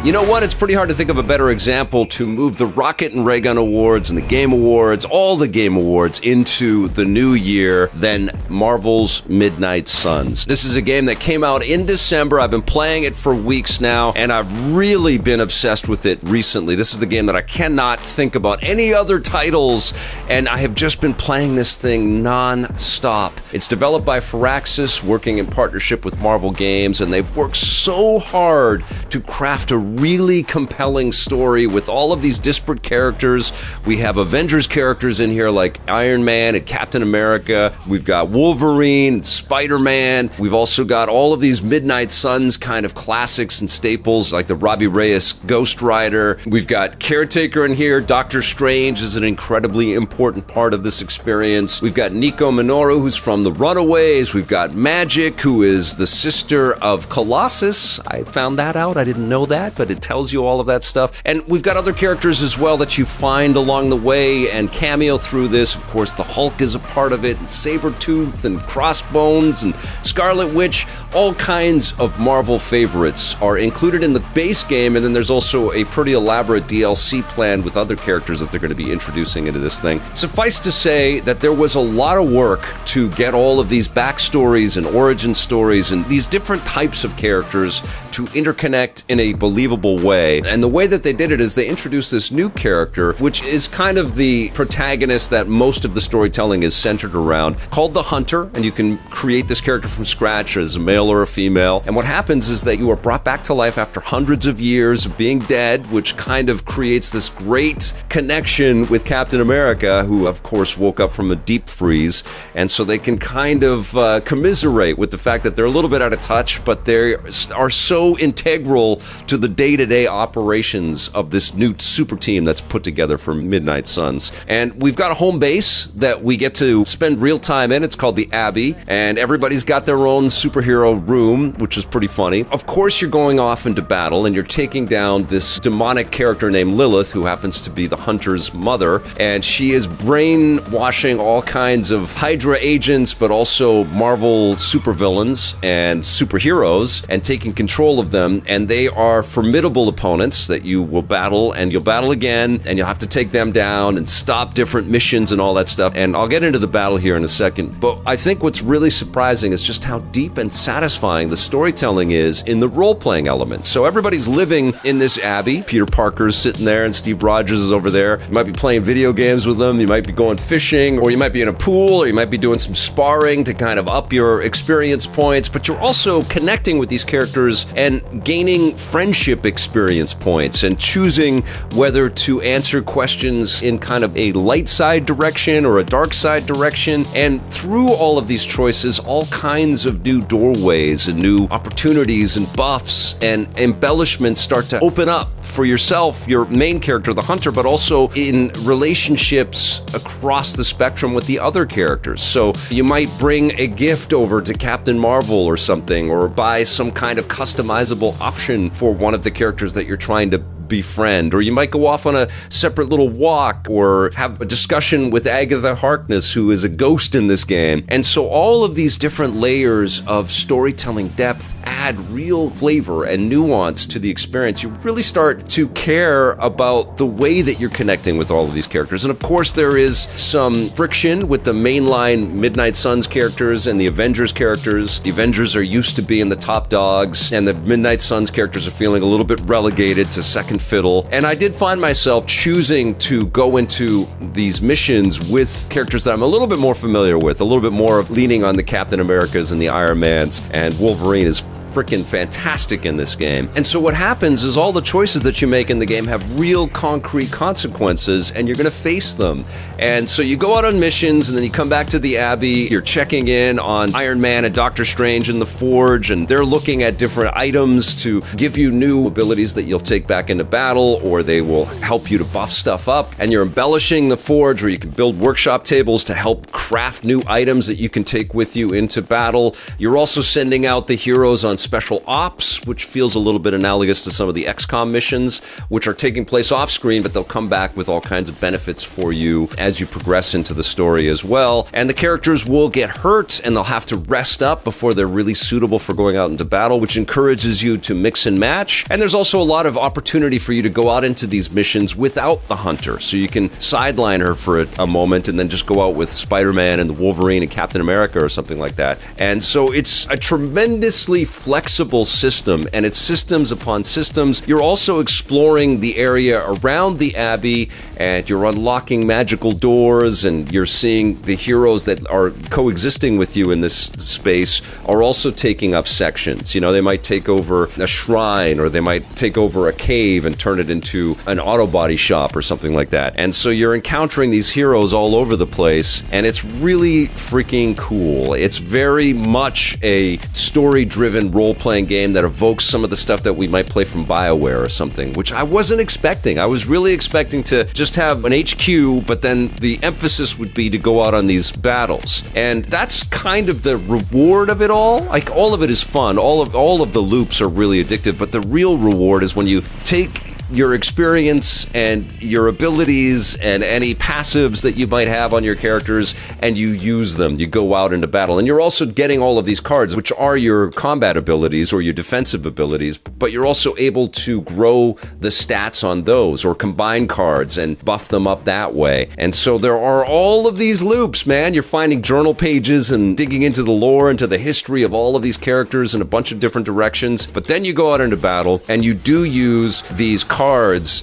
You know what? It's pretty hard to think of a better example to move the Rocket and Ray Gun Awards and the Game Awards, all the Game Awards, into the new year than Marvel's Midnight Suns. This is a game that came out in December. I've been playing it for weeks now, and I've really been obsessed with it recently. This is the game that I cannot think about any other titles, and I have just been playing this thing non-stop. It's developed by Firaxis, working in partnership with Marvel Games, and they've worked so hard to craft a really compelling story with all of these disparate characters. We have Avengers characters in here like Iron Man and Captain America. We've got Wolverine and Spider-Man. We've also got all of these Midnight Suns kind of classics and staples like the Robbie Reyes Ghost Rider. We've got Caretaker in here. Doctor Strange is an incredibly important part of this experience. We've got Nico Minoru, who's from the Runaways. We've got Magic, who is the sister of Colossus. I found that out. I didn't know that, but it tells you all of that stuff. And we've got other characters as well that you find along the way and cameo through this. Of course, the Hulk is a part of it, and Sabretooth and Crossbones and Scarlet Witch. All kinds of Marvel favorites are included in the base game, and then there's also a pretty elaborate DLC plan with other characters that they're going to be introducing into this thing. Suffice to say that there was a lot of work to get all of these backstories and origin stories and these different types of characters to interconnect in a believable way. And the way that they did it is they introduced this new character, which is kind of the protagonist that most of the storytelling is centered around, called the Hunter, and you can create this character from scratch as a male or a female. And what happens is that you are brought back to life after hundreds of years of being dead, which kind of creates this great connection with Captain America, who of course woke up from a deep freeze. And so they can kind of commiserate with the fact that they're a little bit out of touch, but they are so integral to the day-to-day operations of this new super team that's put together for Midnight Suns. And we've got a home base that we get to spend real time in. It's called the Abbey, and everybody's got their own superhero room, which is pretty funny. Of course, you're going off into battle, and you're taking down this demonic character named Lilith, who happens to be the Hunter's mother, and she is brainwashing all kinds of Hydra agents, but also Marvel supervillains and superheroes, and taking control of them. And they are formidable opponents that you will battle, and you'll battle again, and you'll have to take them down and stop different missions and all that stuff. And I'll get into the battle here in a second, but I think what's really surprising is just how deep and satisfying the storytelling is in the role-playing elements. So everybody's living in this abbey. Peter Parker's sitting there and Steve Rogers is over there. You might be playing video games with them, you might be going fishing, or you might be in a pool, or you might be doing some sparring to kind of up your experience points, but you're also connecting with these characters and gaining friendship experience points and choosing whether to answer questions in kind of a light side direction or a dark side direction. And through all of these choices, all kinds of new doorways and new opportunities and buffs and embellishments start to open up for yourself, your main character, the Hunter, but also in relationships across the spectrum with the other characters. So you might bring a gift over to Captain Marvel or something, or buy some kind of customizable option for one of the characters that you're trying to befriend, or you might go off on a separate little walk or have a discussion with Agatha Harkness, who is a ghost in this game. And so all of these different layers of storytelling depth add real flavor and nuance to the experience. You really start to care about the way that you're connecting with all of these characters. And of course, there is some friction with the mainline Midnight Suns characters and the Avengers characters. The Avengers are used to being the top dogs, and the Midnight Suns characters are feeling a little bit relegated to second fiddle. And I did find myself choosing to go into these missions with characters that I'm a little bit more familiar with, a little bit more leaning on the Captain Americas and the Iron Mans, and Wolverine is freaking fantastic in this game. And so what happens is all the choices that you make in the game have real concrete consequences, and you're going to face them. And so you go out on missions, and then you come back to the Abbey, you're checking in on Iron Man and Doctor Strange in the Forge, and they're looking at different items to give you new abilities that you'll take back into battle, or they will help you to buff stuff up. And you're embellishing the Forge, where you can build workshop tables to help craft new items that you can take with you into battle. You're also sending out the heroes on special ops, which feels a little bit analogous to some of the XCOM missions, which are taking place off screen, but they'll come back with all kinds of benefits for you as you progress into the story as well. And the characters will get hurt and they'll have to rest up before they're really suitable for going out into battle, which encourages you to mix and match. And there's also a lot of opportunity for you to go out into these missions without the hunter. So you can sideline her for a moment and then just go out with Spider-Man and the Wolverine and Captain America or something like that. And so it's a tremendously flexible system, and it's systems upon systems. You're also exploring the area around the Abbey, and you're unlocking magical doors, and you're seeing the heroes that are coexisting with you in this space are also taking up sections. You know, they might take over a shrine, or they might take over a cave and turn it into an auto body shop or something like that. And so you're encountering these heroes all over the place, and it's really freaking cool. It's very much a story-driven role-playing game that evokes some of the stuff that we might play from BioWare or something, which I wasn't expecting. I was really expecting to just have an HQ, but then the emphasis would be to go out on these battles. And that's kind of the reward of it all. Like, all of it is fun. All of the loops are really addictive, but the real reward is when you take your experience and your abilities and any passives that you might have on your characters, and you use them. You go out into battle, and you're also getting all of these cards, which are your combat abilities or your defensive abilities, but you're also able to grow the stats on those or combine cards and buff them up that way. And so there are all of these loops, man. You're finding journal pages and digging into the lore, into the history of all of these characters in a bunch of different directions. But then you go out into battle, and you do use these cards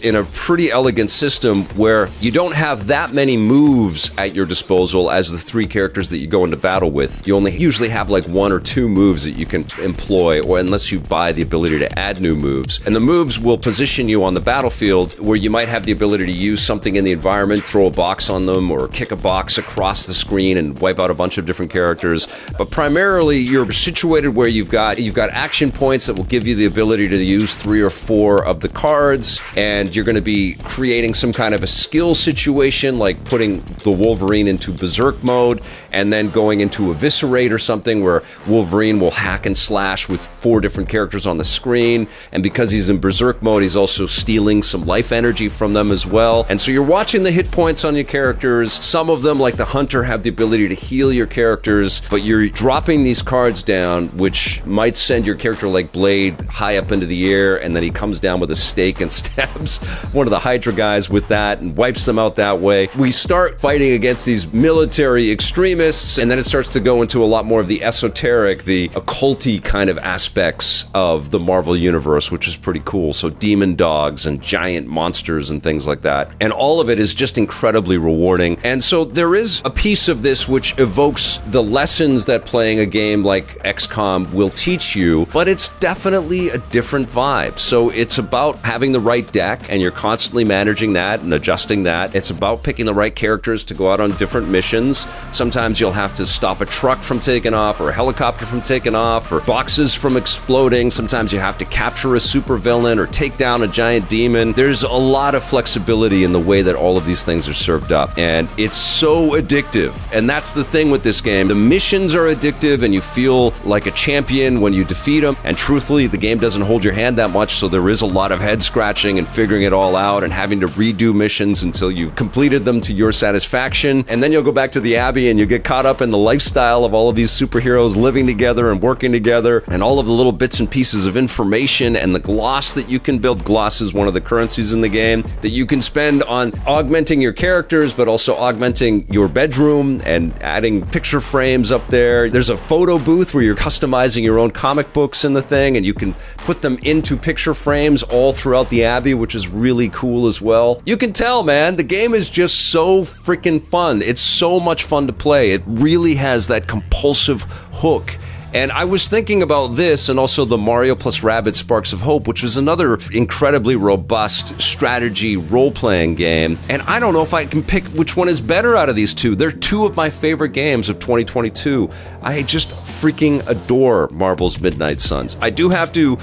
in a pretty elegant system where you don't have that many moves at your disposal as the three characters that you go into battle with. You only usually have like one or two moves that you can employ, or unless you buy the ability to add new moves. And the moves will position you on the battlefield where you might have the ability to use something in the environment, throw a box on them, or kick a box across the screen and wipe out a bunch of different characters. But primarily, you're situated where you've got action points that will give you the ability to use 3 or 4 of the cards, and you're going to be creating some kind of a skill situation, like putting the Wolverine into Berserk mode, and then going into Eviscerate or something where Wolverine will hack and slash with 4 different characters on the screen. And because he's in Berserk mode, he's also stealing some life energy from them as well. And so you're watching the hit points on your characters. Some of them, like the Hunter, have the ability to heal your characters, but you're dropping these cards down, which might send your character like Blade high up into the air, and then he comes down with a stake and stabs one of the Hydra guys with that and wipes them out that way. We start fighting against these military extremists, and then it starts to go into a lot more of the esoteric, the occulty kind of aspects of the Marvel Universe, which is pretty cool. So demon dogs and giant monsters and things like that. And all of it is just incredibly rewarding. And so there is a piece of this which evokes the lessons that playing a game like XCOM will teach you, but it's definitely a different vibe. So it's about having the right deck, and you're constantly managing that and adjusting that. It's about picking the right characters to go out on different missions. Sometimes you'll have to stop a truck from taking off, or a helicopter from taking off, or boxes from exploding. Sometimes you have to capture a supervillain or take down a giant demon. There's a lot of flexibility in the way that all of these things are served up, and it's so addictive. And that's the thing with this game. The missions are addictive, and you feel like a champion when you defeat them. And truthfully, the game doesn't hold your hand that much, so there is a lot of head scratching and figuring it all out and having to redo missions until you've completed them to your satisfaction. And then you'll go back to the Abbey and you get caught up in the lifestyle of all of these superheroes living together and working together, and all of the little bits and pieces of information and the gloss that you can build. Gloss is one of the currencies in the game that you can spend on augmenting your characters, but also augmenting your bedroom and adding picture frames up there. There's a photo booth where you're customizing your own comic books in the thing, and you can put them into picture frames all throughout the Abbey, which is really cool as well. You can tell, man, the game is just so freaking fun. It's so much fun to play. It really has that compulsive hook. And I was thinking about this and also the Mario+Rabbids Sparks of Hope, which was another incredibly robust strategy role-playing game. And I don't know if I can pick which one is better out of these two. They're two of my favorite games of 2022. I just freaking adore Marvel's Midnight Suns. I do have to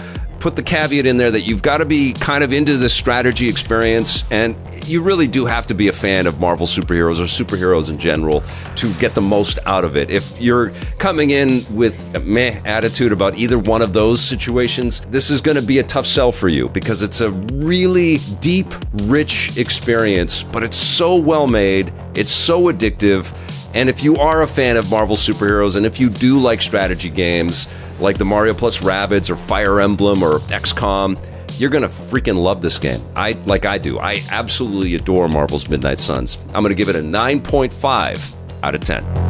put the caveat in there that you've got to be kind of into the strategy experience, and you really do have to be a fan of Marvel superheroes or superheroes in general to get the most out of it. If you're coming in with a meh attitude about either one of those situations, this is going to be a tough sell for you because it's a really deep, rich experience, but it's so well made, it's so addictive. And if you are a fan of Marvel superheroes, and if you do like strategy games like the Mario+Rabbids or Fire Emblem or XCOM, you're gonna freaking love this game. Like I do. I absolutely adore Marvel's Midnight Suns. I'm gonna give it a 9.5 out of 10.